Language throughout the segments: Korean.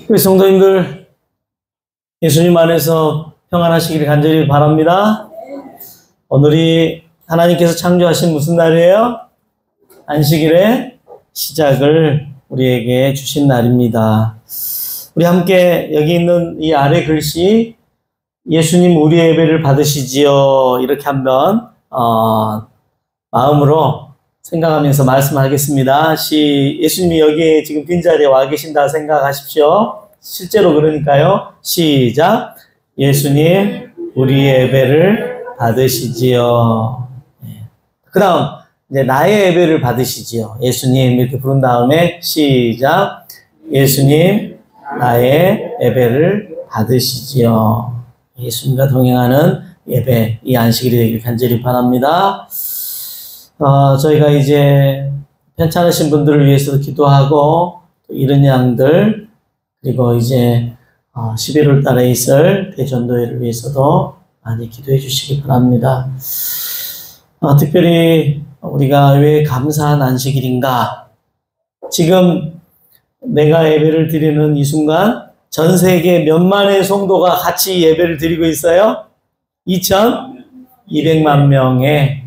우리 성도님들, 예수님 안에서 평안하시기를 간절히 바랍니다. 오늘이 하나님께서 창조하신 무슨 날이에요? 안식일의 시작을 우리에게 주신 날입니다. 우리 함께 여기 있는 이 아래 글씨, 예수님 우리의 예배를 받으시지요. 이렇게 한번 마음으로 생각하면서 말씀하겠습니다. 예수님이 여기에 지금 빈자리에 와 계신다 생각하십시오. 실제로 그러니까요. 시작. 예수님 우리의 예배를 받으시지요. 그 다음 이제 나의 예배를 받으시지요. 예수님 이렇게 부른 다음에 시작. 예수님 나의 예배를 받으시지요. 예수님과 동행하는 예배, 이 안식일이 되길 간절히 바랍니다. 저희가 이제 편찮으신 분들을 위해서도 기도하고, 또 이른 양들, 그리고 이제 11월 달에 있을 대전도회를 위해서도 많이 기도해 주시기 바랍니다. 특별히 우리가 왜 감사한 안식일인가? 지금 내가 예배를 드리는 이 순간 전 세계 몇만의 성도가 같이 예배를 드리고 있어요? 2,200만 명의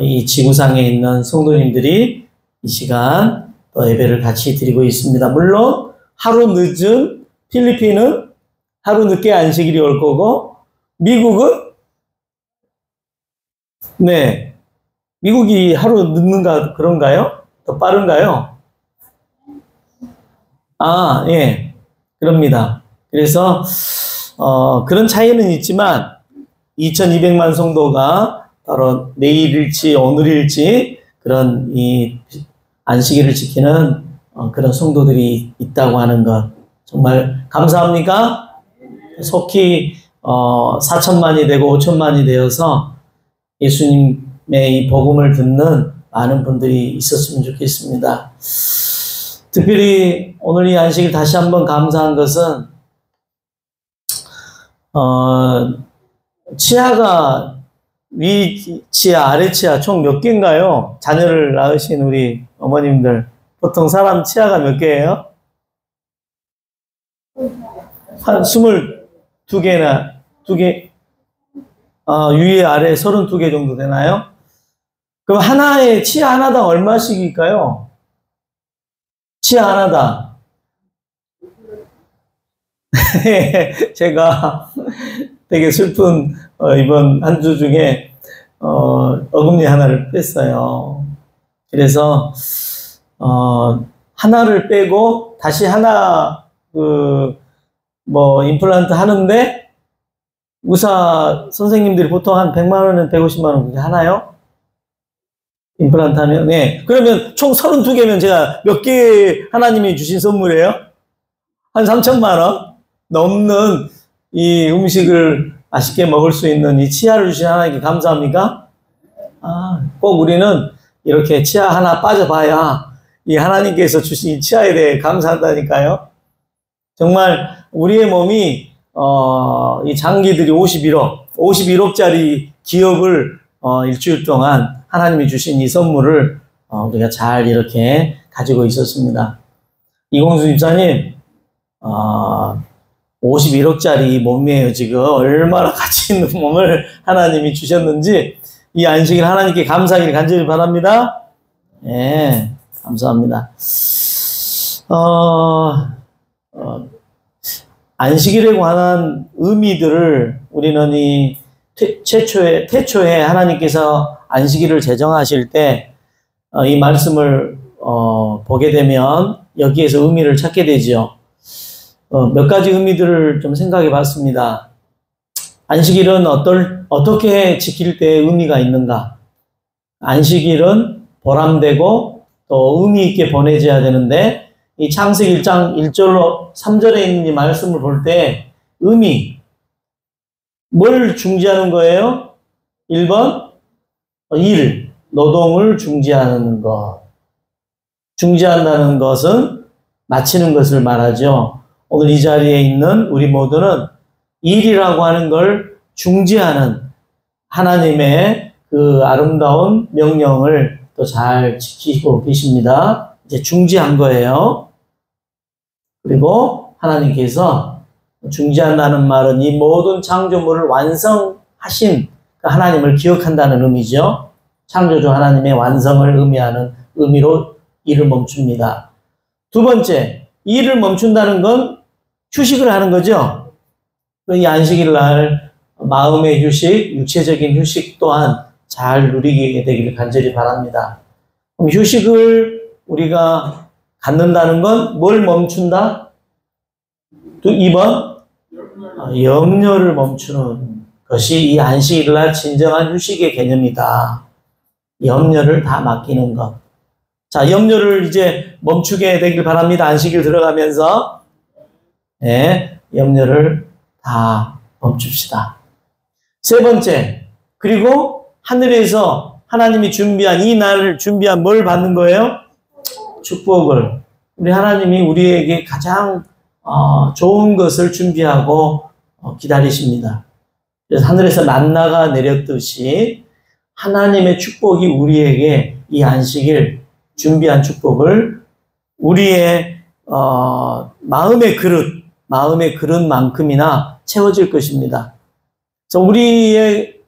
이 지구상에 있는 성도님들이 이 시간 또 예배를 같이 드리고 있습니다. 물론 하루 늦은 필리핀은 하루 늦게 안식일이 올 거고, 미국은 미국이 하루 늦는가 그런가요? 더 빠른가요? 예, 그럽니다. 그래서 그런 차이는 있지만 2,200만 성도가 바로 내일일지 오늘일지 그런 이 안식일을 지키는 그런 성도들이 있다고 하는 것 정말 감사합니까? 속히 4천만이 되고 5천만이 되어서 예수님의 이 복음을 듣는 많은 분들이 있었으면 좋겠습니다. 특별히 오늘 이 안식일 다시 한번 감사한 것은 치아가 위 치아, 아래 치아 총 몇 개인가요? 자녀를 낳으신 우리 어머님들. 보통 사람 치아가 몇 개예요? 한 22개나, 2개, 위에 아래 32개 정도 되나요? 그럼 치아 하나당 얼마씩일까요? 치아 하나당. 제가 되게 슬픈 이번 한 주 중에 어금니 하나를 뺐어요. 그래서 하나를 빼고 다시 하나 임플란트 하는데 의사 선생님들이 보통 한 100만 원은 150만 원 하나요? 임플란트 하면. 그러면 총 32개면 제가 몇 개 하나님이 주신 선물이에요? 한 3천만 원 넘는 이 음식을 맛있게 먹을 수 있는 이 치아를 주신 하나님께 감사합니까? 꼭 우리는 이렇게 치아 하나 빠져봐야 이 하나님께서 주신 이 치아에 대해 감사한다니까요. 정말 우리의 몸이 이 장기들이 51억짜리 기업을 일주일 동안 하나님이 주신 이 선물을 우리가 잘 이렇게 가지고 있었습니다. 이공수 집사님 51억짜리 몸이에요. 지금 얼마나 가치 있는 몸을 하나님이 주셨는지 이 안식일 하나님께 감사하기를 간절히 바랍니다. 감사합니다. 안식일에 관한 의미들을 우리는 이 태초에 하나님께서 안식일을 제정하실 때 이 말씀을 보게 되면 여기에서 의미를 찾게 되지요. 몇 가지 의미들을 좀 생각해 봤습니다. 안식일은 어떻게 지킬 때 의미가 있는가? 안식일은 보람되고 또 의미 있게 보내져야 되는데, 이 창세기 1장 1절로 3절에 있는 이 말씀을 볼 때 의미, 뭘 중지하는 거예요? 1번, 노동을 중지하는 것. 중지한다는 것은 마치는 것을 말하죠. 오늘 이 자리에 있는 우리 모두는 일이라고 하는 걸 중지하는 하나님의 그 아름다운 명령을 또 잘 지키고 계십니다. 이제 중지한 거예요. 그리고 하나님께서 중지한다는 말은 이 모든 창조물을 완성하신 그 하나님을 기억한다는 의미죠. 창조주 하나님의 완성을 의미하는 의미로 일을 멈춥니다. 두 번째, 일을 멈춘다는 건 휴식을 하는 거죠. 이 안식일 날 마음의 휴식, 육체적인 휴식 또한 잘 누리게 되기를 간절히 바랍니다. 그럼 휴식을 우리가 갖는다는 건 뭘 멈춘다? 또 2번, 염려를 멈추는 것이 이 안식일 날 진정한 휴식의 개념이다. 염려를 다 맡기는 것. 자, 염려를 이제 멈추게 되길 바랍니다. 안식일 들어가면서. 네, 염려를 다 멈춥시다. 세 번째, 그리고 하늘에서 하나님이 준비한 이 날을 준비한 뭘 받는 거예요? 축복을. 우리 하나님이 우리에게 가장 좋은 것을 준비하고 기다리십니다. 그래서 하늘에서 만나가 내렸듯이 하나님의 축복이 우리에게 이 안식일 준비한 축복을 우리의 마음의 그릇만큼이나 채워질 것입니다. 그래서 우리의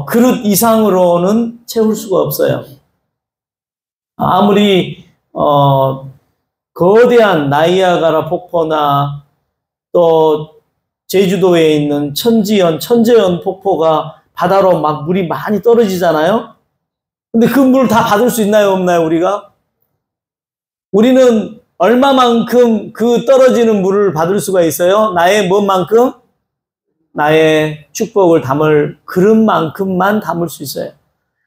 그릇 이상으로는 채울 수가 없어요. 아무리 거대한 나이아가라 폭포나 또 제주도에 있는 천재연 폭포가 바다로 막 물이 많이 떨어지잖아요. 근데 그 물 다 받을 수 있나요, 없나요, 우리가? 우리는 얼마만큼 그 떨어지는 물을 받을 수가 있어요? 나의 뭔만큼? 나의 축복을 담을 그릇만큼만 담을 수 있어요.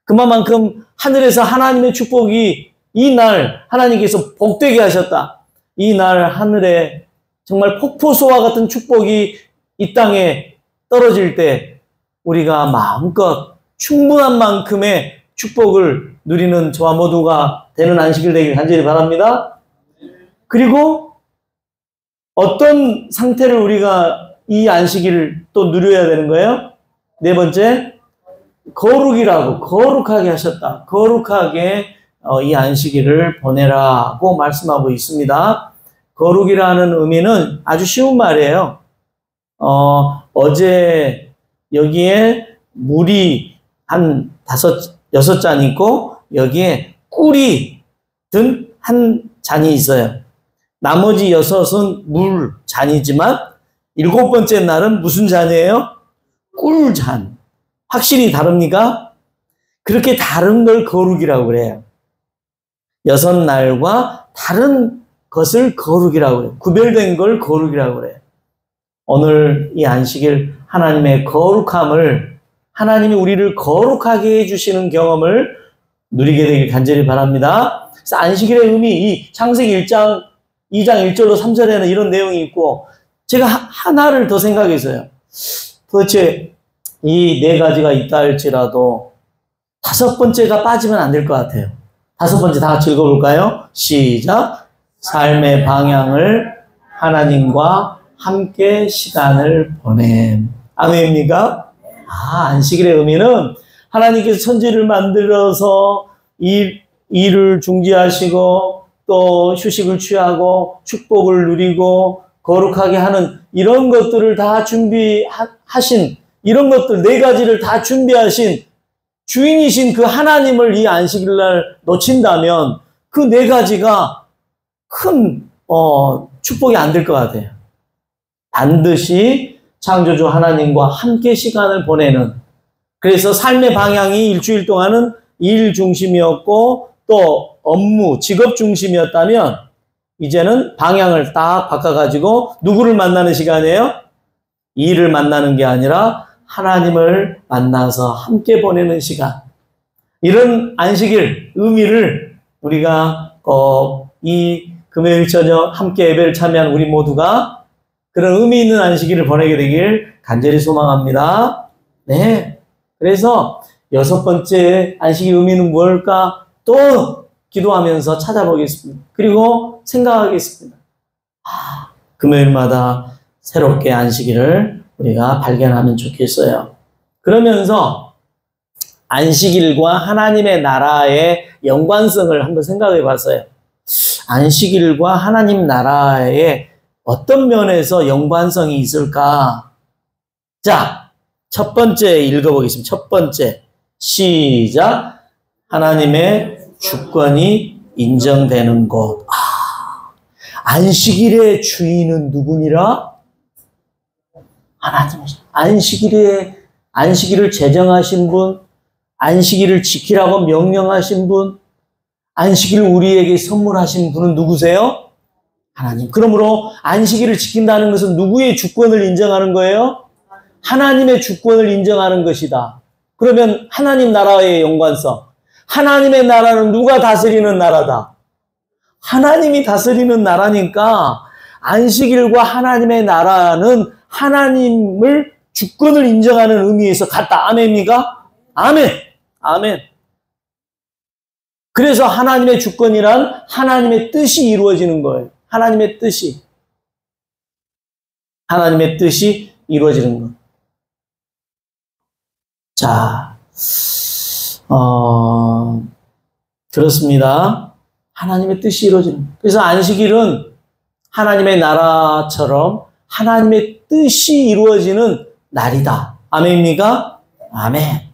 그만큼 하늘에서 하나님의 축복이 이 날 하나님께서 복되게 하셨다. 이 날 하늘에 정말 폭포수와 같은 축복이 이 땅에 떨어질 때 우리가 마음껏 충분한 만큼의 축복을 누리는 저와 모두가 되는 안식일 되길 간절히 바랍니다. 그리고 어떤 상태를 우리가 이 안식일을 또 누려야 되는 거예요? 네 번째, 거룩하게 하셨다. 거룩하게 이 안식일을 보내라고 말씀하고 있습니다. 거룩이라는 의미는 아주 쉬운 말이에요. 어제 여기에 물이 한 6잔 있고 여기에 꿀이 든 한 잔이 있어요. 나머지 6은 물 잔이지만 7번째 날은 무슨 잔이에요? 꿀잔. 확실히 다릅니까? 그렇게 다른 걸 거룩이라고 그래요. 6날과 다른 것을 거룩이라고 그래요. 구별된 걸 거룩이라고 그래요. 오늘 이 안식일 하나님의 거룩함을, 하나님이 우리를 거룩하게 해주시는 경험을 누리게 되길 간절히 바랍니다. 그래서 안식일의 의미, 이 창세기 2장 1절로 3절에는 이런 내용이 있고, 제가 하나를 더 생각했어요. 도대체 이 4가지가 있다 할지라도 5번째가 빠지면 안 될 것 같아요. 5번째 다 같이 읽어볼까요? 시작. 삶의 방향을 하나님과 함께 시간을 보냄. 아멘입니까? 안식일의 의미는 하나님께서 천지를 만들어서 일을 중지하시고 또 휴식을 취하고 축복을 누리고 거룩하게 하는 이런 것들을 다 준비하신, 이런 것들 4가지를 다 준비하신 주인이신 그 하나님을 이 안식일 날 놓친다면 그 4가지가 큰 축복이 안 될 것 같아요. 반드시 창조주 하나님과 함께 시간을 보내는, 그래서 삶의 방향이 일주일 동안은 일 중심이었고 또 업무, 직업 중심이었다면 이제는 방향을 딱 바꿔가지고 누구를 만나는 시간이에요? 일을 만나는 게 아니라 하나님을 만나서 함께 보내는 시간. 이런 안식일 의미를 우리가 이 금요일 저녁 함께 예배를 참여한 우리 모두가 그런 의미 있는 안식일을 보내게 되길 간절히 소망합니다. 네. 그래서 6번째 안식일 의미는 뭘까? 또 기도하면서 찾아보겠습니다. 그리고 생각하겠습니다. 금요일마다 새롭게 안식일을 우리가 발견하면 좋겠어요. 그러면서 안식일과 하나님의 나라의 연관성을 한번 생각해 봤어요. 안식일과 하나님 나라의 어떤 면에서 연관성이 있을까? 자, 첫 번째 읽어보겠습니다. 첫 번째. 시작. 하나님의 주권이 인정되는 곳. 안식일의 주인은 누구니라? 하나님이시죠. 안식일을 제정하신 분, 안식일을 지키라고 명령하신 분, 안식일을 우리에게 선물하신 분은 누구세요? 하나님. 그러므로 안식일을 지킨다는 것은 누구의 주권을 인정하는 거예요? 하나님의 주권을 인정하는 것이다. 그러면 하나님 나라의 연관성. 하나님의 나라는 누가 다스리는 나라다? 하나님이 다스리는 나라니까 안식일과 하나님의 나라는 하나님을 주권을 인정하는 의미에서 같다. 아멘입니까? 아멘. 아멘. 그래서 하나님의 주권이란 하나님의 뜻이 이루어지는 거예요. 하나님의 뜻이. 하나님의 뜻이 이루어지는 것. 자, 그렇습니다. 하나님의 뜻이 이루어지는 것. 그래서 안식일은 하나님의 나라처럼 하나님의 뜻이 이루어지는 날이다. 아멘입니까? 아멘.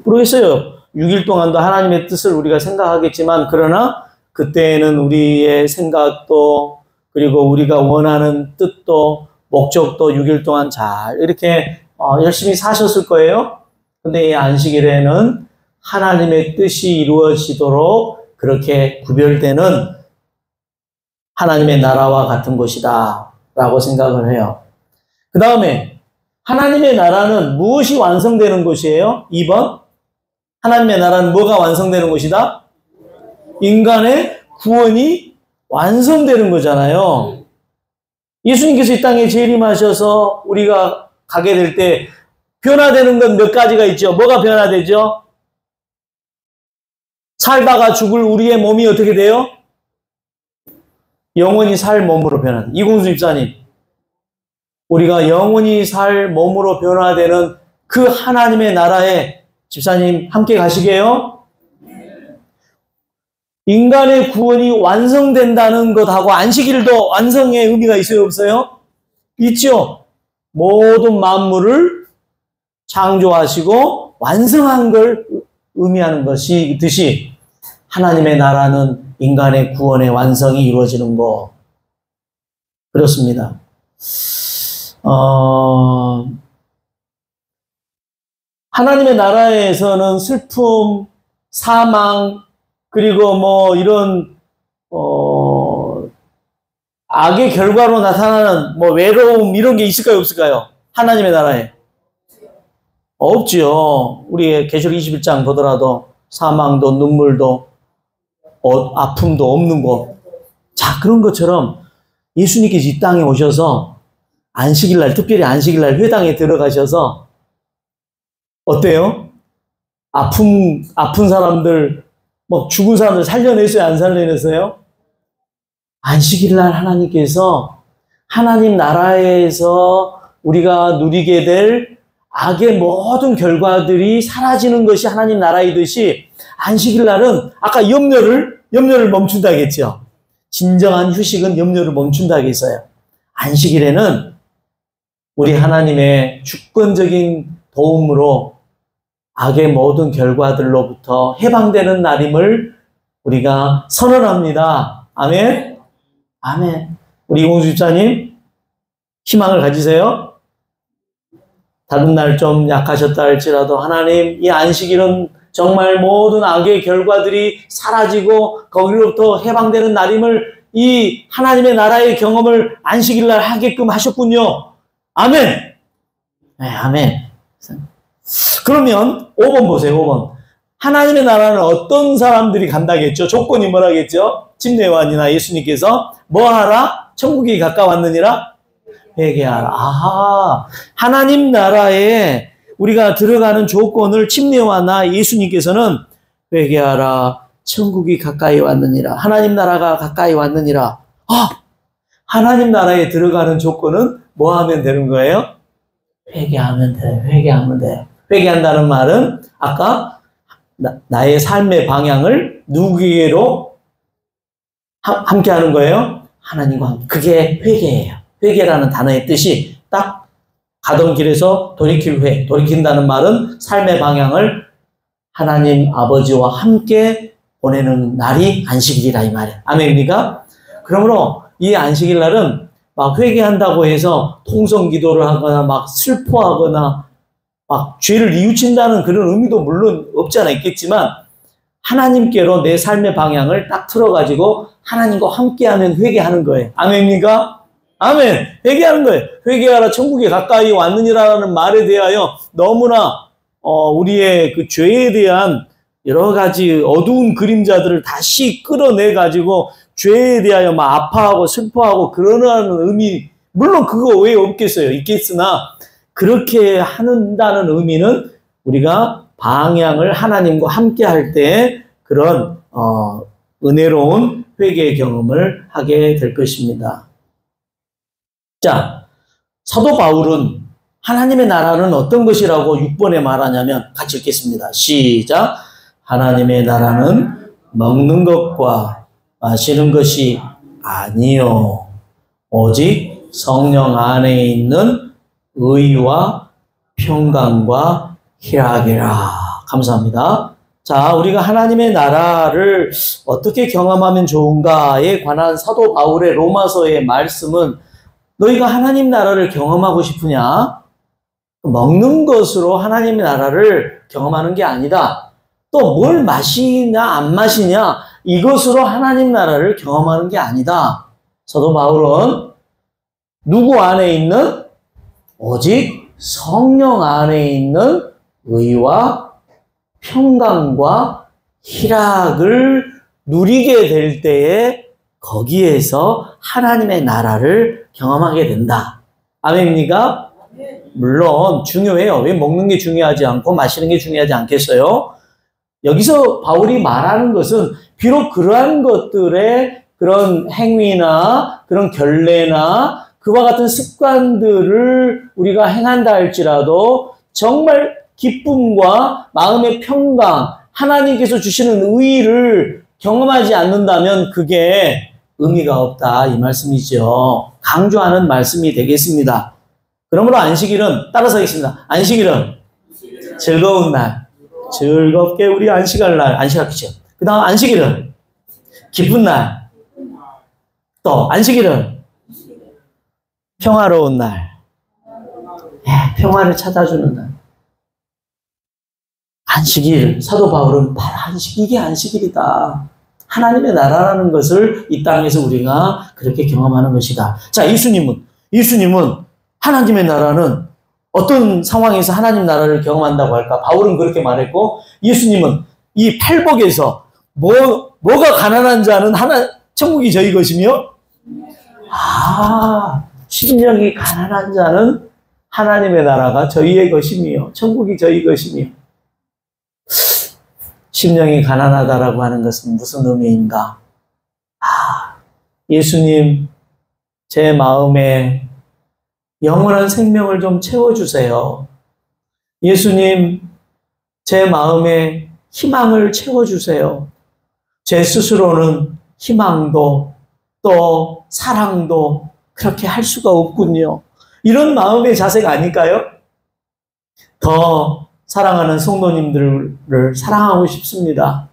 모르겠어요. 6일 동안도 하나님의 뜻을 우리가 생각하겠지만 그러나 그때는 우리의 생각도 그리고 우리가 원하는 뜻도 목적도 6일 동안 잘 이렇게 열심히 사셨을 거예요. 근데 이 안식일에는 하나님의 뜻이 이루어지도록 그렇게 구별되는 하나님의 나라와 같은 곳이다 라고 생각을 해요. 그 다음에 하나님의 나라는 무엇이 완성되는 곳이에요? 2번 하나님의 나라는 뭐가 완성되는 곳이다? 인간의 구원이 완성되는 거잖아요. 예수님께서 이 땅에 재림하셔서 우리가 가게 될 때 변화되는 건 몇 가지가 있죠. 뭐가 변화되죠? 살다가 죽을 우리의 몸이 어떻게 돼요? 영원히 살 몸으로 변화돼요. 이공수 집사님, 우리가 영원히 살 몸으로 변화되는 그 하나님의 나라에 집사님 함께 가시게요? 인간의 구원이 완성된다는 것하고 안식일도 완성의 의미가 있어요, 없어요? 있죠. 모든 만물을 창조하시고 완성한 걸 의미하는 것이듯이 하나님의 나라는 인간의 구원의 완성이 이루어지는 것. 그렇습니다. 하나님의 나라에서는 슬픔, 사망, 그리고 뭐 이런 악의 결과로 나타나는 뭐 외로움 이런 게 있을까요, 없을까요? 하나님의 나라에 없지요. 우리의 계시록 21장 보더라도 사망도 눈물도 아픔도 없는 곳. 자, 그런 것처럼 예수님께서 이 땅에 오셔서 안식일날, 특별히 안식일날 회당에 들어가셔서 어때요? 아픈 사람들, 뭐 죽은 사람들 살려냈어요? 안 살려냈어요? 안식일날 하나님께서 하나님 나라에서 우리가 누리게 될 악의 모든 결과들이 사라지는 것이 하나님 나라이듯이 안식일날은 아까 염려를 멈춘다 했죠. 진정한 휴식은 염려를 멈춘다 했어요. 안식일에는 우리 하나님의 주권적인 도움으로 악의 모든 결과들로부터 해방되는 날임을 우리가 선언합니다. 아멘? 아멘. 우리 이공수 집사님, 희망을 가지세요. 다른 날 좀 약하셨다 할지라도 하나님, 이 안식일은 정말 모든 악의 결과들이 사라지고 거기로부터 해방되는 날임을 이 하나님의 나라의 경험을 안식일날 하게끔 하셨군요. 아멘. 네, 아멘. 그러면 5번 보세요. 5번. 하나님의 나라는 어떤 사람들이 간다겠죠? 조건이 뭐라겠죠? 침례요한이나 예수님께서 뭐하라? 천국이 가까웠느니라? 회개하라. 아하. 하나님 나라에 우리가 들어가는 조건을 침례요한이나 예수님께서는 회개하라. 천국이 가까이 왔느니라. 하나님 나라가 가까이 왔느니라. 하나님 나라에 들어가는 조건은 뭐 하면 되는 거예요? 회개하면 돼요. 회개하면 돼요. 회개한다는 말은 아까 나의 삶의 방향을 누구에게로 함께 하는 거예요? 하나님과 함께. 그게 회개예요. 회개라는 단어의 뜻이 딱 가던 길에서 돌이킬 회. 돌이킨다는 말은 삶의 방향을 하나님 아버지와 함께 보내는 날이 안식일이라 이 말이에요. 아멘입니까? 그러므로 이 안식일 날은 막 회개한다고 해서 통성 기도를 하거나 막 슬퍼하거나 막 죄를 뉘우친다는 그런 의미도 물론 없지 않아 있겠지만 하나님께로 내 삶의 방향을 딱 틀어가지고 하나님과 함께하면 회개하는 거예요. 아멘입니까? 아멘. 회개하는 거예요. 회개하라 천국에 가까이 왔느니라는 말에 대하여 너무나 우리의 그 죄에 대한 여러 가지 어두운 그림자들을 다시 끌어내가지고 죄에 대하여 막 아파하고 슬퍼하고 그러는 의미, 물론 그거 왜 없겠어요? 있겠으나 그렇게 한다는 의미는 우리가 방향을 하나님과 함께 할 때 그런 은혜로운 회개의 경험을 하게 될 것입니다. 자, 사도 바울은 하나님의 나라는 어떤 것이라고 6번에 말하냐면 같이 읽겠습니다. 시작. 하나님의 나라는 먹는 것과 마시는 것이 아니요 오직 성령 안에 있는 의와 평강과 희락이라. 감사합니다. 자, 우리가 하나님의 나라를 어떻게 경험하면 좋은가에 관한 사도 바울의 로마서의 말씀은 너희가 하나님 나라를 경험하고 싶으냐? 먹는 것으로 하나님의 나라를 경험하는 게 아니다. 또 뭘 마시냐 안 마시냐 이것으로 하나님 나라를 경험하는 게 아니다. 사도 바울은 누구 안에 있는? 오직 성령 안에 있는 의와 평강과 희락을 누리게 될 때에 거기에서 하나님의 나라를 경험하게 된다. 아멘입니까? 물론 중요해요. 왜 먹는 게 중요하지 않고 마시는 게 중요하지 않겠어요? 여기서 바울이 말하는 것은 비록 그러한 것들의 그런 행위나 그런 결례나 그와 같은 습관들을 우리가 행한다 할지라도 정말 기쁨과 마음의 평강, 하나님께서 주시는 의의를 경험하지 않는다면 그게 의미가 없다 이 말씀이죠. 강조하는 말씀이 되겠습니다. 그러므로 안식일은 따라서 하겠습니다. 안식일은 즐거운 날. 즐겁게 우리 안식할 날, 안식하겠죠. 그 다음 안식일은 기쁜 날. 또 안식일은 평화로운 날. 평화를 찾아주는 날. 안식일, 사도 바울은 바로 이게 안식일이다. 하나님의 나라라는 것을 이 땅에서 우리가 그렇게 경험하는 것이다. 자, 예수님은 하나님의 나라는 어떤 상황에서 하나님 나라를 경험한다고 할까? 바울은 그렇게 말했고 예수님은 이 팔복에서 뭐가 가난한 자는 천국이 저희 것이며 심령이 가난한 자는 하나님의 나라가 저희의 것이며 천국이 저희 것이며 심령이 가난하다라고 하는 것은 무슨 의미인가? 예수님 제 마음에 영원한 생명을 좀 채워주세요. 예수님, 제 마음에 희망을 채워주세요. 제 스스로는 희망도 또 사랑도 그렇게 할 수가 없군요. 이런 마음의 자세가 아닐까요? 더 사랑하는 성도님들을 사랑하고 싶습니다.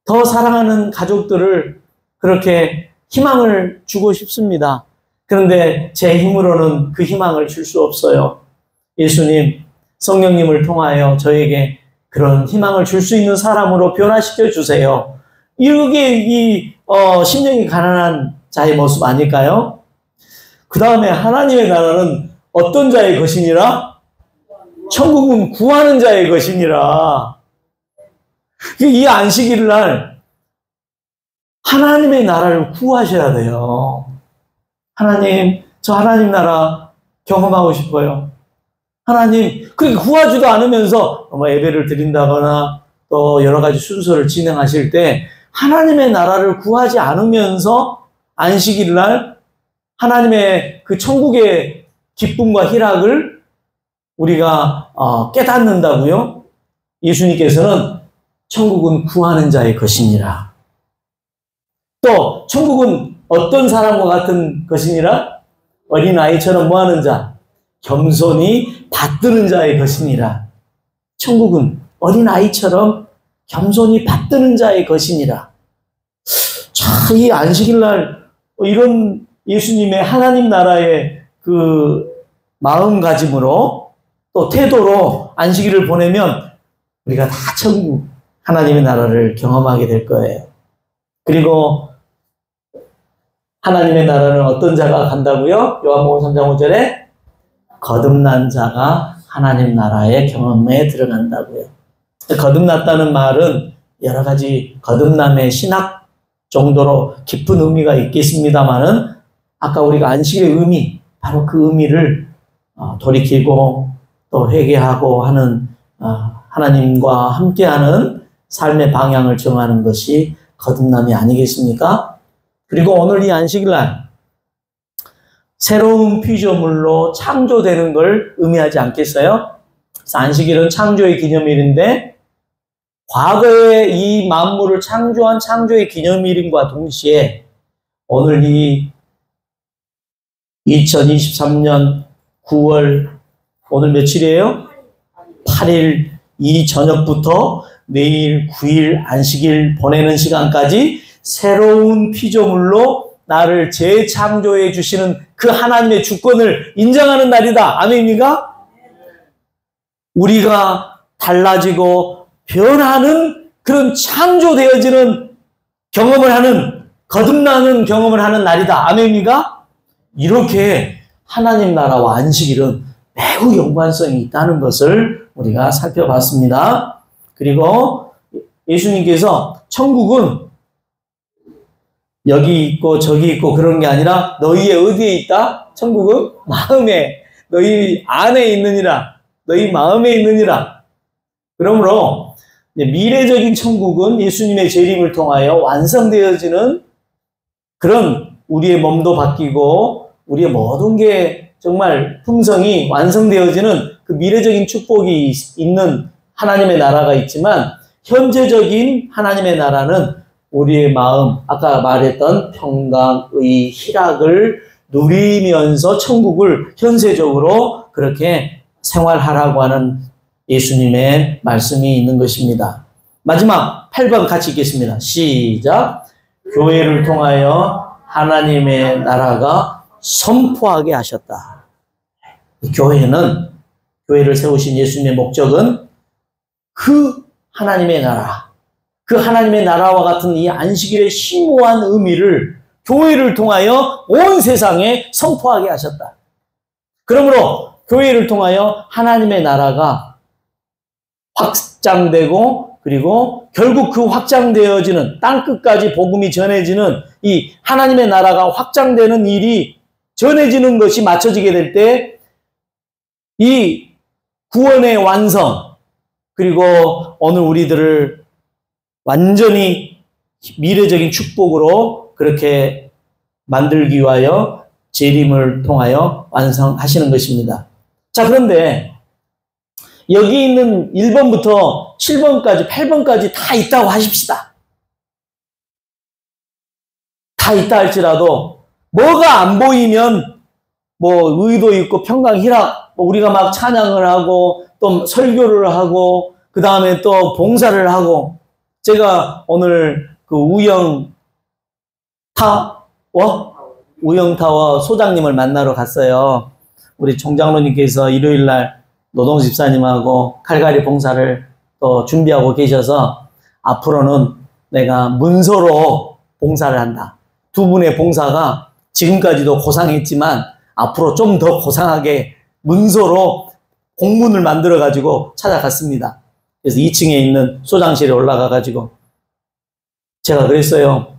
더 사랑하는 가족들을 그렇게 희망을 주고 싶습니다. 그런데 제 힘으로는 그 희망을 줄 수 없어요. 예수님, 성령님을 통하여 저에게 그런 희망을 줄 수 있는 사람으로 변화시켜 주세요. 이게 심령이 가난한 자의 모습 아닐까요? 그 다음에 하나님의 나라는 어떤 자의 것이니라? 천국은 구하는 자의 것이니라. 이 안식일 날 하나님의 나라를 구하셔야 돼요. 하나님, 저 하나님 나라 경험하고 싶어요. 하나님, 그렇게 구하지도 않으면서 예배를 드린다거나 또 여러 가지 순서를 진행하실 때 하나님의 나라를 구하지 않으면서 안식일 날 하나님의 그 천국의 기쁨과 희락을 우리가 깨닫는다고요? 예수님께서는 천국은 구하는 자의 것이니라. 또 천국은 어떤 사람과 같은 것이니라? 어린아이처럼 뭐하는 자? 겸손히 받드는 자의 것이니라. 천국은 어린아이처럼 겸손히 받드는 자의 것이니라. 참, 이 안식일날 이런 예수님의 하나님 나라의 그 마음가짐으로 또 태도로 안식일을 보내면 우리가 다 천국 하나님의 나라를 경험하게 될 거예요. 그리고 하나님의 나라는 어떤 자가 간다고요? 요한복음 3장 5절에 거듭난 자가 하나님 나라의 경험에 들어간다고요. 거듭났다는 말은 여러 가지 거듭남의 신학 정도로 깊은 의미가 있겠습니다만은 아까 우리가 안식의 의미, 바로 그 의미를 돌이키고 또 회개하고 하는 하나님과 함께하는 삶의 방향을 정하는 것이 거듭남이 아니겠습니까? 그리고 오늘 이 안식일날 새로운 피조물로 창조되는 걸 의미하지 않겠어요? 그래서 안식일은 창조의 기념일인데 과거에 이 만물을 창조한 창조의 기념일인과 동시에 오늘 이 2023년 9월 오늘 며칠이에요? 8일 이 저녁부터 내일 9일 안식일 보내는 시간까지 새로운 피조물로 나를 재창조해 주시는 그 하나님의 주권을 인정하는 날이다. 아멘입니까? 우리가 달라지고 변하는 그런 창조되어지는 경험을 하는, 거듭나는 경험을 하는 날이다. 아멘입니까? 이렇게 하나님 나라와 안식일은 매우 연관성이 있다는 것을 우리가 살펴봤습니다. 그리고 예수님께서 천국은 여기 있고 저기 있고 그런 게 아니라 너희의 어디에 있다? 천국은 마음에, 너희 안에 있느니라. 너희 마음에 있느니라. 그러므로 미래적인 천국은 예수님의 재림을 통하여 완성되어지는 그런 우리의 몸도 바뀌고 우리의 모든 게 정말 품성이 완성되어지는 그 미래적인 축복이 있는 하나님의 나라가 있지만 현재적인 하나님의 나라는 우리의 마음, 아까 말했던 평강의 희락을 누리면서 천국을 현세적으로 그렇게 생활하라고 하는 예수님의 말씀이 있는 것입니다. 마지막 8번 같이 읽겠습니다. 시작. 교회를 통하여 하나님의 나라가 선포하게 하셨다. 교회를 세우신 예수님의 목적은 그 하나님의 나라, 그 하나님의 나라와 같은 이 안식일의 심오한 의미를 교회를 통하여 온 세상에 선포하게 하셨다. 그러므로 교회를 통하여 하나님의 나라가 확장되고 그리고 결국 그 확장되어지는 땅끝까지 복음이 전해지는 이 하나님의 나라가 확장되는 일이 전해지는 것이 맞춰지게 될 때 이 구원의 완성 그리고 오늘 우리들을 완전히 미래적인 축복으로 그렇게 만들기 위하여 재림을 통하여 완성하시는 것입니다. 자, 그런데 여기 있는 1번부터 7번까지 8번까지 다 있다고 하십시다. 다 있다 할지라도 뭐가 안 보이면 뭐 의도 있고 평강 희락 뭐 우리가 막 찬양을 하고 또 설교를 하고 그 다음에 또 봉사를 하고 제가 오늘 그 우영타워 소장님을 만나러 갔어요. 우리 총장로님께서 일요일날 노동집사님하고 칼갈이 봉사를 또 준비하고 계셔서 앞으로는 내가 문서로 봉사를 한다. 두 분의 봉사가 지금까지도 고상했지만 앞으로 좀 더 고상하게 문서로 공문을 만들어가지고 찾아갔습니다. 그래서 2층에 있는 소장실에 올라가가지고 제가 그랬어요.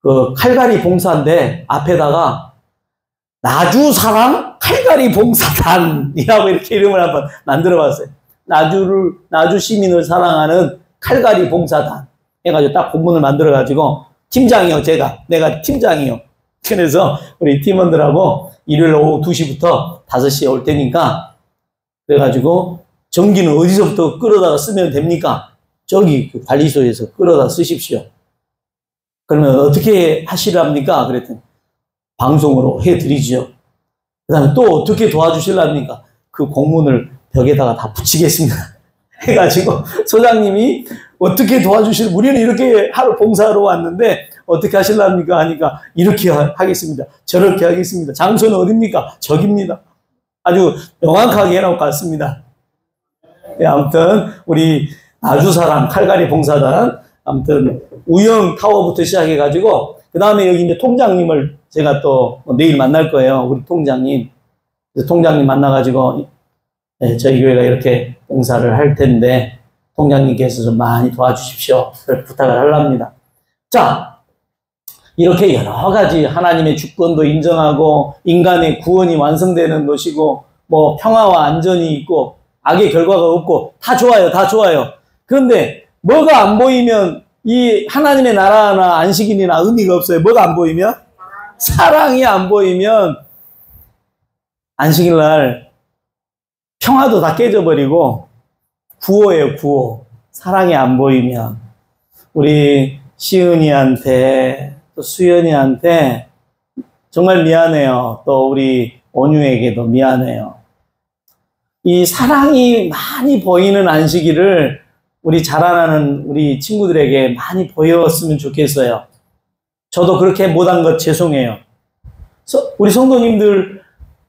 그 칼갈이 봉사인데 앞에다가 나주사랑 칼갈이 봉사단이라고 이렇게 이름을 한번 만들어봤어요. 나주 시민을 사랑하는 칼갈이 봉사단 해가지고 딱 공문을 만들어가지고 팀장이요, 내가 팀장이요. 그래서 우리 팀원들하고 일요일 오후 2시부터 5시에 올 테니까 그래가지고 전기는 어디서부터 끌어다가 쓰면 됩니까? 저기 그 관리소에서 끌어다 쓰십시오. 그러면 어떻게 하시랍니까? 그랬더니 방송으로 해드리죠. 그 다음에 또 어떻게 도와주실랍니까? 그 공문을 벽에다가 다 붙이겠습니다. 해가지고 소장님이 어떻게 도와주실, 우리는 이렇게 하루 봉사하러 왔는데 어떻게 하실랍니까? 하니까 이렇게 하겠습니다. 저렇게 하겠습니다. 장소는 어딥니까? 저깁니다. 아주 명확하게 해놓고 갔습니다. 네, 아무튼 우리 나주사랑 칼갈이 봉사단, 아무튼 우영 타워부터 시작해가지고 그 다음에 여기 이제 통장님을 제가 또 내일 만날 거예요. 우리 통장님. 통장님 만나가지고 네, 저희 교회가 이렇게 봉사를 할 텐데 통장님께서 좀 많이 도와주십시오. 그렇게 부탁을 하랍니다. 자, 이렇게 여러 가지 하나님의 주권도 인정하고 인간의 구원이 완성되는 것이고 뭐 평화와 안전이 있고 악의 결과가 없고 다 좋아요. 다 좋아요. 그런데 뭐가 안 보이면 이 하나님의 나라나 안식일이나 의미가 없어요. 뭐가 안 보이면? 사랑이 안 보이면 안식일 날 평화도 다 깨져버리고 구호예요. 구호. 사랑이 안 보이면 우리 시은이한테 또 수연이한테 정말 미안해요. 또 우리 온유에게도 미안해요. 이 사랑이 많이 보이는 안식일을 우리 자라나는 우리 친구들에게 많이 보였으면 좋겠어요. 저도 그렇게 못한 것 죄송해요. 우리 성도님들,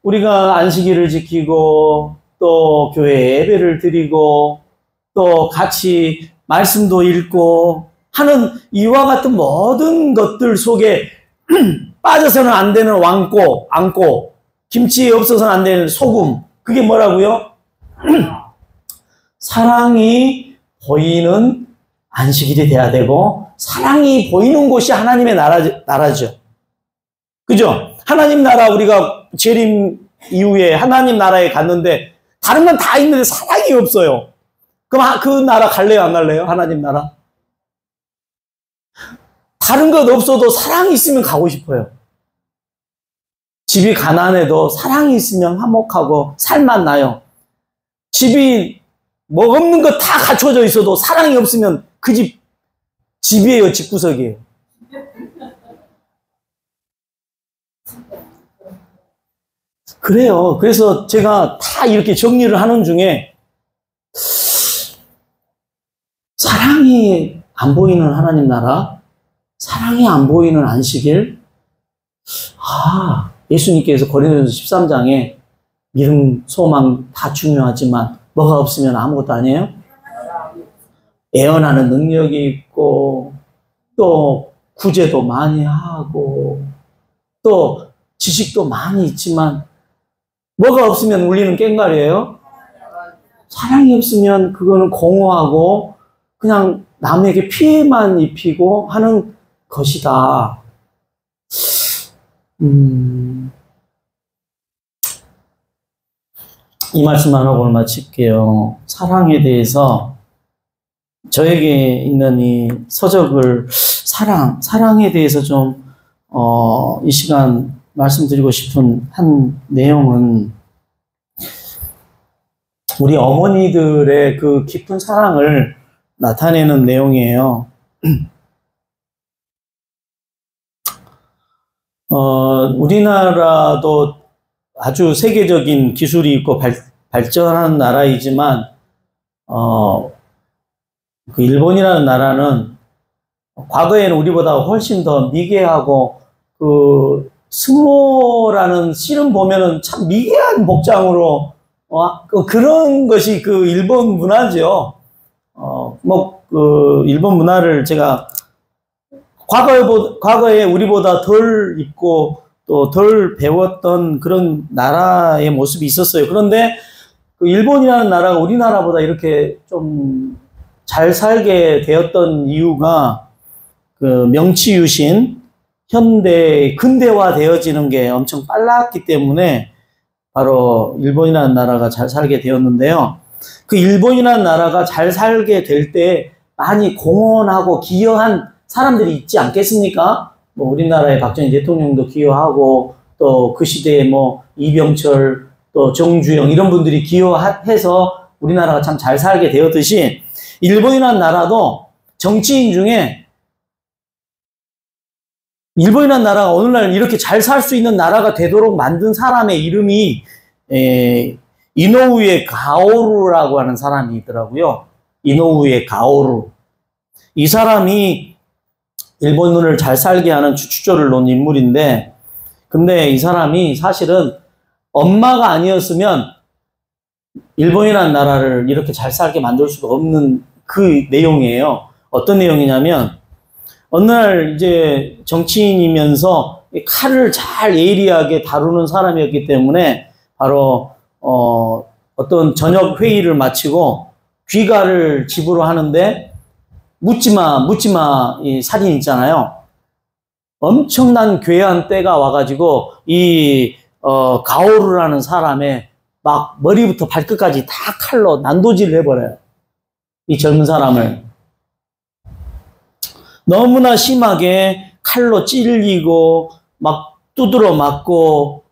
우리가 안식일을 지키고 또 교회 예배를 드리고 또 같이 말씀도 읽고 하는 이와 같은 모든 것들 속에 빠져서는 안 되는 안고, 김치 없어서는 안 되는 소금, 그게 뭐라고요? 사랑이 보이는 안식일이 돼야 되고 사랑이 보이는 곳이 하나님의 나라죠. 그죠? 하나님 나라, 우리가 재림 이후에 하나님 나라에 갔는데 다른 건 다 있는데 사랑이 없어요. 그럼 그 나라 갈래요? 안 갈래요? 하나님 나라? 다른 것 없어도 사랑이 있으면 가고 싶어요. 집이 가난해도 사랑이 있으면 화목하고 살만 나요. 집이 뭐 없는 거 다 갖춰져 있어도 사랑이 없으면 그 집이에요, 집구석이에요. 그래요. 그래서 제가 다 이렇게 정리를 하는 중에 사랑이 안 보이는 하나님 나라, 사랑이 안 보이는 안식일. 예수님께서 고린도전서 13장에 믿음, 소망 다 중요하지만 뭐가 없으면 아무것도 아니에요? 애언하는 능력이 있고 또 구제도 많이 하고 또 지식도 많이 있지만 뭐가 없으면 울리는 꽹과리예요? 사랑이 없으면 그거는 공허하고 그냥 남에게 피해만 입히고 하는 것이다. 이 말씀만 하고 마칠게요. 사랑에 대해서 저에게 있는 이 서적을 사랑에 대해서 좀 이 시간 말씀드리고 싶은 한 내용은 우리 어머니들의 그 깊은 사랑을 나타내는 내용이에요. 우리나라도 아주 세계적인 기술이 있고 발전한 나라이지만 그 일본이라는 나라는 과거에는 우리보다 훨씬 더 미개하고 그 승모라는 씨름 보면은 참 미개한 복장으로 그런 것이 그 일본 문화죠. 그 일본 문화를 제가 과거에 우리보다 덜 입고 또 덜 배웠던 그런 나라의 모습이 있었어요. 그런데 그 일본이라는 나라가 우리나라보다 이렇게 좀 잘 살게 되었던 이유가 그 명치유신, 근대화 되어지는 게 엄청 빨랐기 때문에 바로 일본이라는 나라가 잘 살게 되었는데요. 그 일본이라는 나라가 잘 살게 될 때 많이 공헌하고 기여한 사람들이 있지 않겠습니까? 뭐 우리나라의 박정희 대통령도 기여하고 또 그 시대에 뭐 이병철 또 정주영 이런 분들이 기여해서 우리나라가 참 잘 살게 되었듯이 일본이라는 나라도 정치인 중에 일본이라는 나라가 오늘날 이렇게 잘 살 수 있는 나라가 되도록 만든 사람의 이름이 이노우에 가오루라고 하는 사람이 있더라고요. 이노우에 가오루. 이 사람이 일본을 잘 살게 하는 추초를 놓은 인물인데, 근데 이 사람이 사실은 엄마가 아니었으면 일본이라는 나라를 이렇게 잘 살게 만들 수가 없는 그 내용이에요. 어떤 내용이냐면, 어느 날 이제 정치인이면서 칼을 잘 예리하게 다루는 사람이었기 때문에 바로 어떤 저녁 회의를 마치고 귀가를 집으로 하는데 묻지마 이 살인 있잖아요. 엄청난 괴한 때가 와가지고 이 가오루라는 사람의 막 머리부터 발끝까지 다 칼로 난도질을 해버려요. 이 젊은 사람을. 너무나 심하게 칼로 찔리고 막 두드러 맞고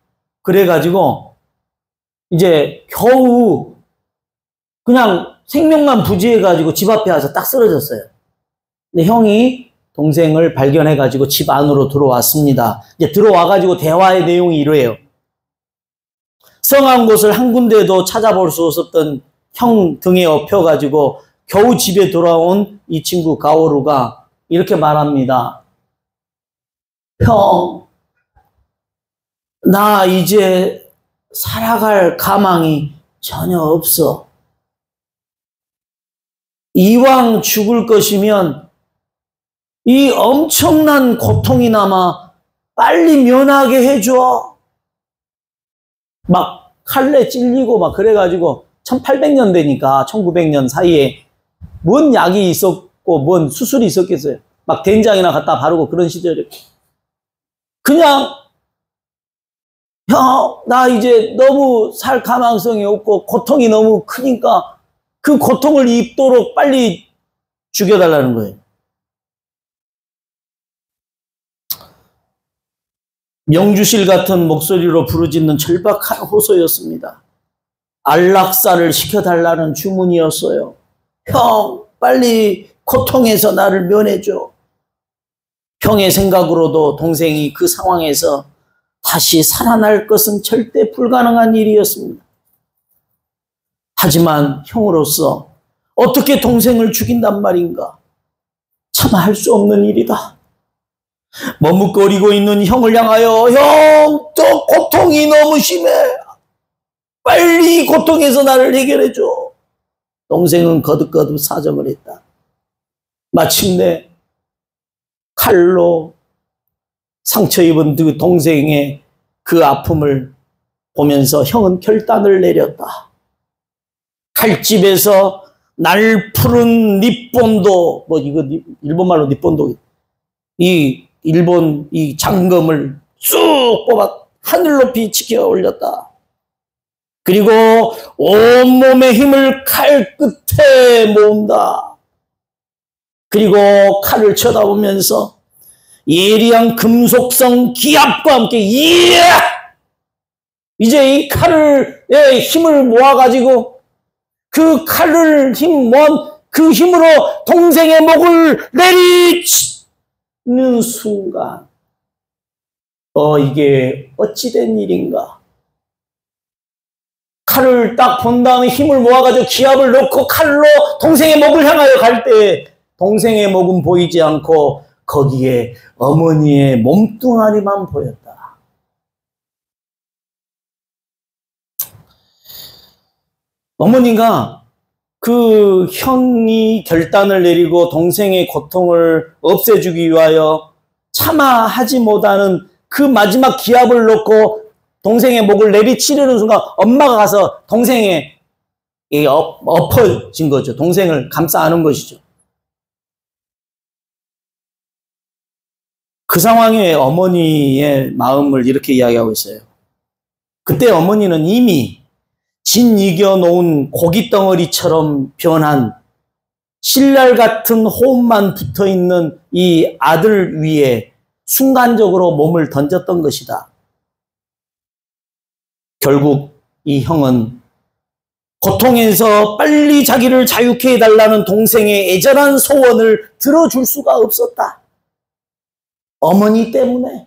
그래가지고 이제 겨우 그냥 생명만 부지해가지고 집 앞에 와서 딱 쓰러졌어요. 근데 형이 동생을 발견해가지고 집 안으로 들어왔습니다. 이제 들어와가지고 대화의 내용이 이래요. 성한 곳을 한 군데도 찾아볼 수 없었던 형 등에 업혀가지고 겨우 집에 돌아온 이 친구 가오루가 이렇게 말합니다. 형, 나 이제 살아갈 가망이 전혀 없어. 이왕 죽을 것이면 이 엄청난 고통이나마 빨리 면하게 해줘. 막 칼에 찔리고 막 그래가지고 1800년대니까 1900년 사이에 뭔 약이 있었고 뭔 수술이 있었겠어요. 막 된장이나 갖다 바르고 그런 시절에 그냥 형, 나 이제 너무 살 가망성이 없고 고통이 너무 크니까 그 고통을 입도록 빨리 죽여달라는 거예요. 명주실 같은 목소리로 부르짖는 절박한 호소였습니다. 안락사를 시켜달라는 주문이었어요. 형, 빨리 고통에서 나를 면해줘. 형의 생각으로도 동생이 그 상황에서 다시 살아날 것은 절대 불가능한 일이었습니다. 하지만 형으로서 어떻게 동생을 죽인단 말인가? 차마 할 수 없는 일이다. 머뭇거리고 있는 형을 향하여 형, 또 고통이 너무 심해. 빨리 고통에서 나를 해결해줘. 동생은 거듭거듭 사정을 했다. 마침내 칼로 상처 입은 그 동생의 그 아픔을 보면서 형은 결단을 내렸다. 칼집에서 날 푸른 니본도, 뭐 이거 일본말로 니본도, 이 일본 이 장검을 쑥 뽑아 하늘 높이 치켜 올렸다. 그리고 온몸의 힘을 칼 끝에 모은다. 그리고 칼을 쳐다보면서 예리한 금속성 기압과 함께 이제 이 칼을 힘을 모아가지고 그 칼을 모은 그 힘으로 동생의 목을 내리치는 순간 이게 어찌된 일인가. 칼을 딱 본 다음에 힘을 모아가지고 기압을 넣고 칼로 동생의 목을 향하여 갈 때 동생의 목은 보이지 않고 거기에 어머니의 몸뚱아리만 보였다. 어머니가 그 형이 결단을 내리고 동생의 고통을 없애주기 위하여 차마 하지 못하는 그 마지막 기압을 넣고 동생의 목을 내리치려는 순간 엄마가 가서 동생의 엎어진 거죠. 동생을 감싸 안은 것이죠. 그 상황에 어머니의 마음을 이렇게 이야기하고 있어요. 그때 어머니는 이미 진이겨 놓은 고깃덩어리처럼 변한 신랄 같은 호흡만 붙어있는 이 아들 위에 순간적으로 몸을 던졌던 것이다. 결국 이 형은 고통에서 빨리 자기를 자유케 해달라는 동생의 애절한 소원을 들어줄 수가 없었다. 어머니 때문에.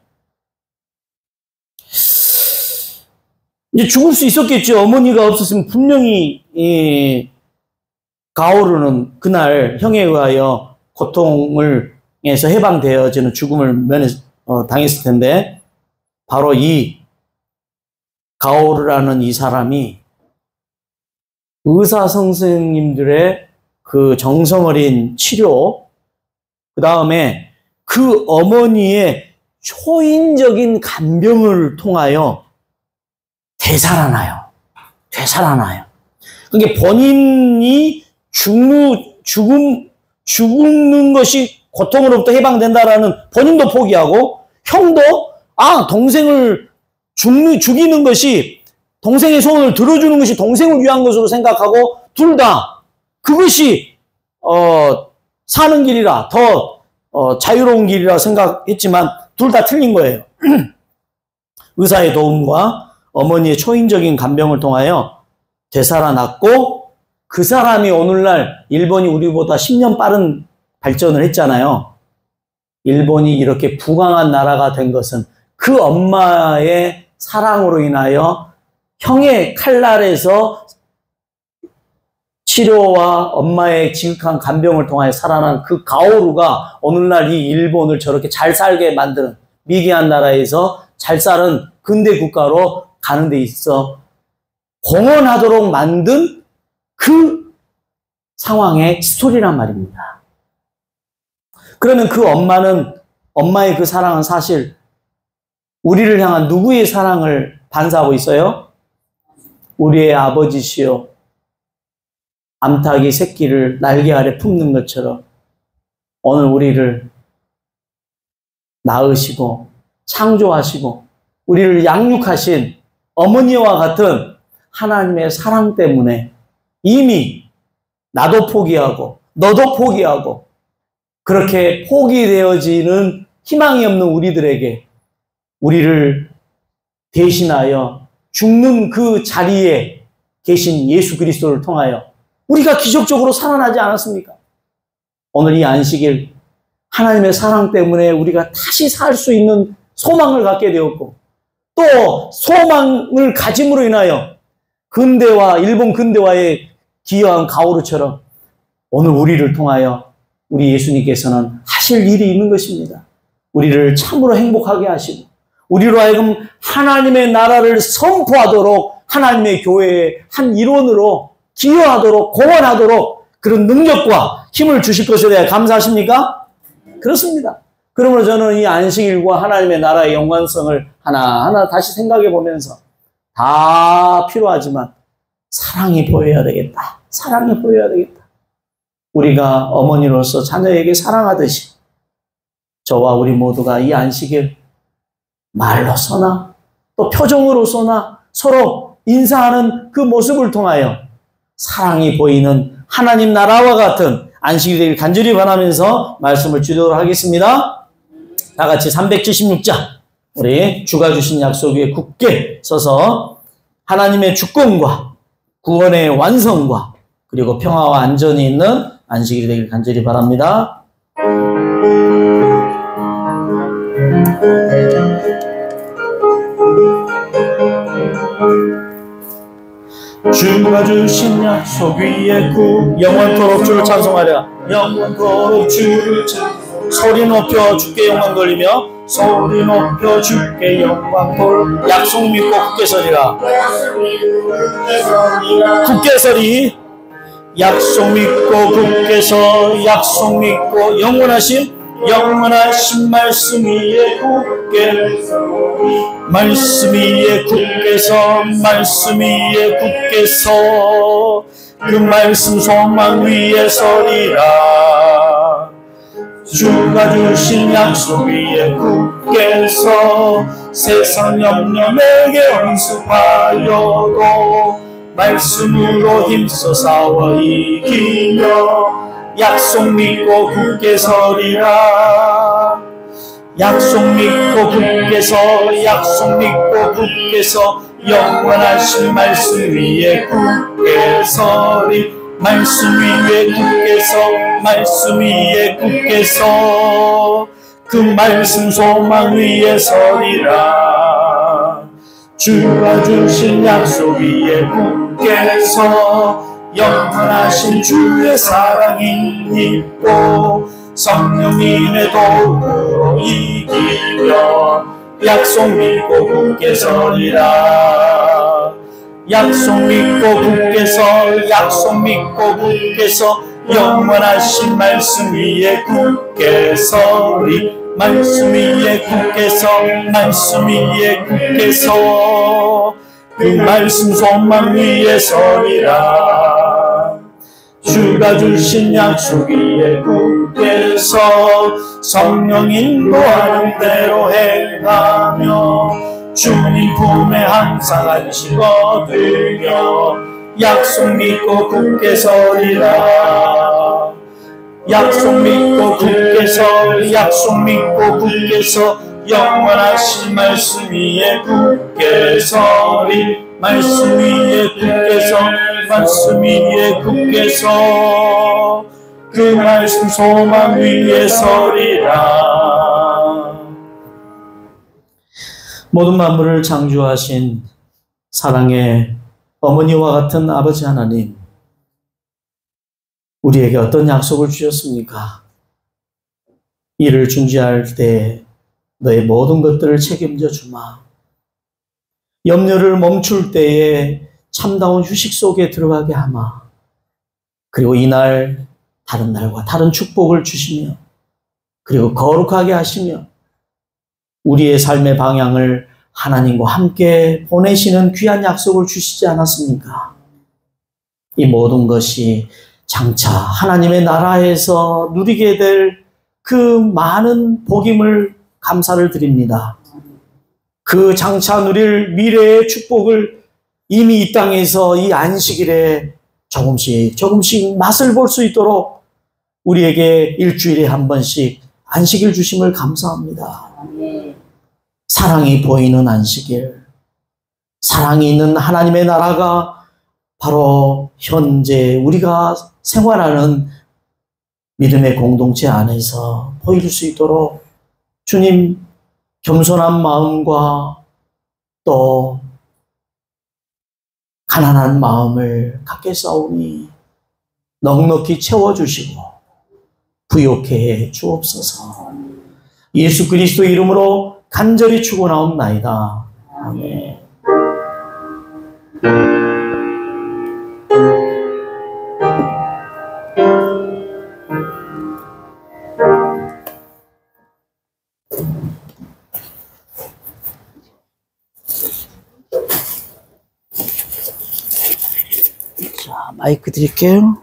이제 죽을 수 있었겠죠. 어머니가 없었으면 분명히 가오르는 그날 형에 의하여 고통을 에서 해방되어지는 죽음을 당했을 텐데, 바로 이 가오르라는 이 사람이 의사 선생님들의 그 정성어린 치료, 그 다음에 그 어머니의 초인적인 간병을 통하여 되살아나요. 그러니까 본인이 죽는 것이 고통으로부터 해방된다라는 본인도 포기하고, 형도 동생을 죽이는 것이, 동생의 소원을 들어주는 것이 동생을 위한 것으로 생각하고, 둘 다 그것이 사는 길이라, 더 자유로운 길이라 생각했지만 둘 다 틀린 거예요. 의사의 도움과 어머니의 초인적인 간병을 통하여 되살아났고, 그 사람이 오늘날 일본이 우리보다 10년 빠른 발전을 했잖아요. 일본이 이렇게 부강한 나라가 된 것은 그 엄마의 사랑으로 인하여 형의 칼날에서 치료와 엄마의 지극한 간병을 통하여 살아난 그 가오루가 오늘날 이 일본을 저렇게 잘 살게 만드는, 미개한 나라에서 잘 사는 근대 국가로 가는 데 있어 공헌하도록 만든 그 상황의 스토리란 말입니다. 그러면 그 엄마의 그 사랑은 사실 우리를 향한 누구의 사랑을 반사하고 있어요? 우리의 아버지시요, 암탉이 새끼를 날개 아래 품는 것처럼 오늘 우리를 낳으시고 창조하시고 우리를 양육하신 어머니와 같은 하나님의 사랑 때문에 이미 나도 포기하고 너도 포기하고 그렇게 포기되어지는 희망이 없는 우리들에게 우리를 대신하여 죽는 그 자리에 계신 예수 그리스도를 통하여 우리가 기적적으로 살아나지 않았습니까? 오늘 이 안식일 하나님의 사랑 때문에 우리가 다시 살 수 있는 소망을 갖게 되었고, 또 소망을 가짐으로 인하여 일본 근대화에 기여한 가오루처럼 오늘 우리를 통하여 우리 예수님께서는 하실 일이 있는 것입니다. 우리를 참으로 행복하게 하시고 우리로 하여금 하나님의 나라를 선포하도록 하나님의 교회의 한 일원으로 기여하도록, 공헌하도록 그런 능력과 힘을 주실 것에 대해 감사하십니까? 그렇습니다. 그러므로 저는 이 안식일과 하나님의 나라의 영광성을 하나하나 다시 생각해 보면서 다 필요하지만 사랑이 보여야 되겠다. 사랑이 보여야 되겠다. 우리가 어머니로서 자녀에게 사랑하듯이 저와 우리 모두가 이 안식일 말로서나 또 표정으로서나 서로 인사하는 그 모습을 통하여 사랑이 보이는 하나님 나라와 같은 안식일이 되길 간절히 바라면서 말씀을 주도록 하겠습니다. 다 같이 376장 우리 주가 주신 약속 위에 굳게 서서 하나님의 주권과 구원의 완성과 그리고 평화와 안전이 있는 안식일이 되길 간절히 바랍니다. 주가 주신 약속 위에 영원토록 주를 찬송하랴. 영원토록 주를 소리 높여 주께 영광 돌리며 소리 높여 주께 영광 돌 약속 믿고 굳게 서리라. 굳게 서리. 약속 믿고 굳게 서 약속 믿고 영원하신 말씀 위에 굳게 말씀 위에 굳게 서 말씀 위에 굳게 서 그 말씀 소망 위에 서리라. 주가 주신 약속 위에 굳게 서 세상 염려 내게 언습하여도 말씀으로 힘써 싸워 이기며 약속 믿고 굳게 서리라. 약속 믿고 굳게 서 약속 믿고 굳게 서 영원하신 말씀 위에 굳게 서리. 말씀 위에 굳게 서 말씀 위에 굳게 서 그 말씀 소망 위에 서리라. 주가 주신 약속 위에 굳게 서 영원하신 주의 사랑이 있고 성령님의 도움으로 이기며 약속 믿고 굳게 서리라. 약속 믿고 굳게 서, 약속 믿고 굳게 서 영원하신 말씀 위에 굳게 서리. 말씀 위에 굳게 서, 말씀 위에 굳게 서 그 말씀 소망 위에 서리라. 주가 주신 약속 위에 굳게 서 성령 인도하는 대로 행하며 주님 품에 항상 안식 얻으며 약속 믿고 굳게 서리라. 약속 믿고 굳게 서, 약속 믿고 굳게 서 영원하신 말씀 위에 굳게 서리. 말씀 위에 굳게 서, 말씀 위에 굳게 서 그 말씀 소망 위에 서리라. 모든 만물을 창조하신 사랑의 어머니와 같은 아버지 하나님, 우리에게 어떤 약속을 주셨습니까? 이를 중지할 때 너의 모든 것들을 책임져 주마. 염려를 멈출 때에 참다운 휴식 속에 들어가게 하마. 그리고 이날 다른 날과 다른 축복을 주시며 그리고 거룩하게 하시며 우리의 삶의 방향을 하나님과 함께 보내시는 귀한 약속을 주시지 않았습니까? 이 모든 것이 장차 하나님의 나라에서 누리게 될 그 많은 복임을 감사를 드립니다. 그 장차 누릴 미래의 축복을 이미 이 땅에서 이 안식일에 조금씩 맛을 볼 수 있도록 우리에게 일주일에 한 번씩 안식일 주심을 감사합니다. 사랑이 보이는 안식일, 사랑이 있는 하나님의 나라가 바로 현재 우리가 생활하는 믿음의 공동체 안에서 보일 수 있도록 주님 겸손한 마음과 또 가난한 마음을 갖게 싸우니 넉넉히 채워주시고 부욕해 해 주옵소서. 예수 그리스도 이름으로 간절히 축원하옵나이다. 아멘. 자, 마이크 드릴게요.